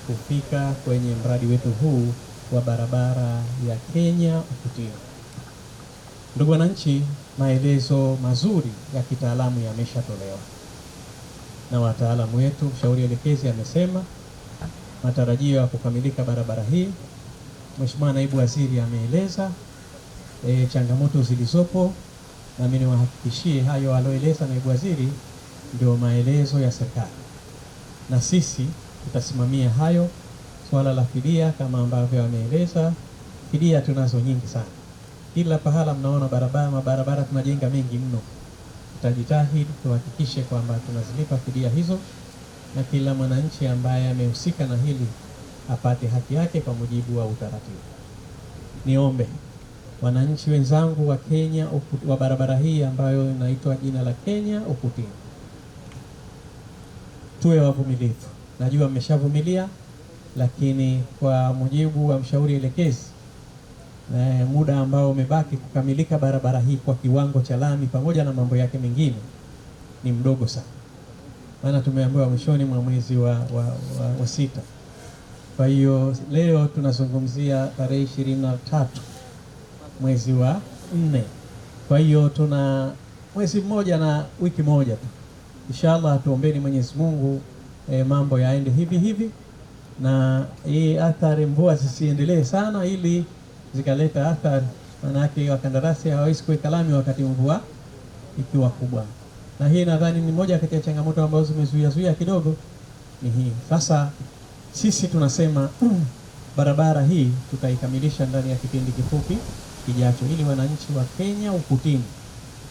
kufika kwenye mradi wetu huu wa barabara ya Kenya Ukutini. Ndugu wananchi, maelezo mazuri ya kitaalamu yameshatolewa na wataalamu wetu. Mshauri elekezi amesema matarajio ya kukamilika barabara hii. Mheshimiwa Naibu Waziri ameeleza changamoto zilizopo, na mimi niwahakikishie hayo aloeleza Naibu Waziri ndio maelezo ya serikali, na sisi tutasimamia hayo. Swala la fidia kama ambavyo ameeleza, fidia tunazo nyingi sana. Kila pahala mnaona mabarabara tunajenga mengi mno. Tutajitahidi tuhakikishe kwamba tunazilipa fidia hizo, na kila mwananchi ambaye amehusika na hili apate haki yake kwa mujibu wa utaratibu. Niombe wananchi wenzangu wa Kenya wa barabara hii ambayo inaitwa jina la Kenya Ukutini, tuwe wavumilivu. Najua mmeshavumilia, lakini kwa mujibu wa mshauri elekezi muda ambao umebaki kukamilika barabara hii kwa kiwango cha lami pamoja na mambo yake mengine ni mdogo sana, maana tumeambiwa mwishoni mwa mwezi wa sita. Kwa hiyo leo tunazungumzia tarehe 23 mwezi wa 4. Kwa hiyo tuna mwezi mmoja na wiki moja tu. Inshallah tuombeni Mwenyezi Mungu mambo yaende hivi na hii athari mvua zisiendelee sana, ili zikaleta athari. Manake wakandarasi hawawezi kuweka lami wakati mvua ikiwa kubwa, na hii nadhani ni moja kati ya changamoto ambazo zimezuia kidogo ni hii. Sasa sisi tunasema barabara hii tutaikamilisha ndani ya kipindi kifupi kijacho, ili wananchi wa Kenya Ukutini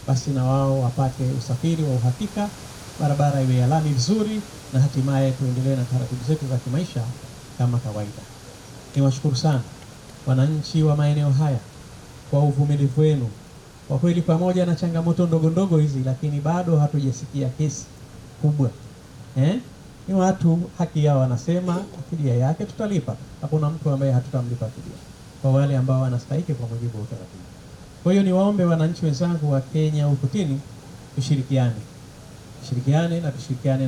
basi na wao wapate usafiri wa uhakika, barabara iwe ya lami vizuri, na hatimaye tuendelee na taratibu zetu za kimaisha kama kawaida. Niwashukuru sana wananchi wa maeneo haya kwa uvumilivu wenu. Kwa kweli, pamoja na changamoto ndogo hizi, lakini bado hatujasikia kesi kubwa. Ni watu haki yao, wanasema fidia yake tutalipa. Hakuna mtu ambaye hatutamlipa fidia kwa wale ambao wanastahili kwa mujibu wa utaratibu. Kwa hiyo niwaombe wananchi wenzangu wa Kenya Ukutini, tushirikiane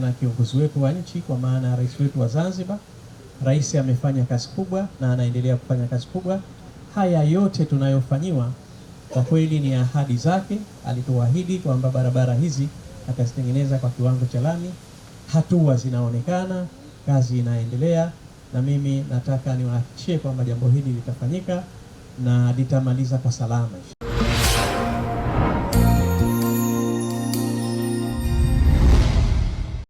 na kiongozi wetu wa nchi, kwa maana ya rais wetu wa Zanzibar. Rais amefanya kazi kubwa na anaendelea kufanya kazi kubwa. Haya yote tunayofanyiwa kwa kweli ni ahadi zake. Alituahidi kwamba barabara hizi atazitengeneza kwa kiwango cha lami. Hatua zinaonekana, kazi inaendelea, na mimi nataka niwahakikishie kwamba jambo hili litafanyika na litamaliza kwa salama.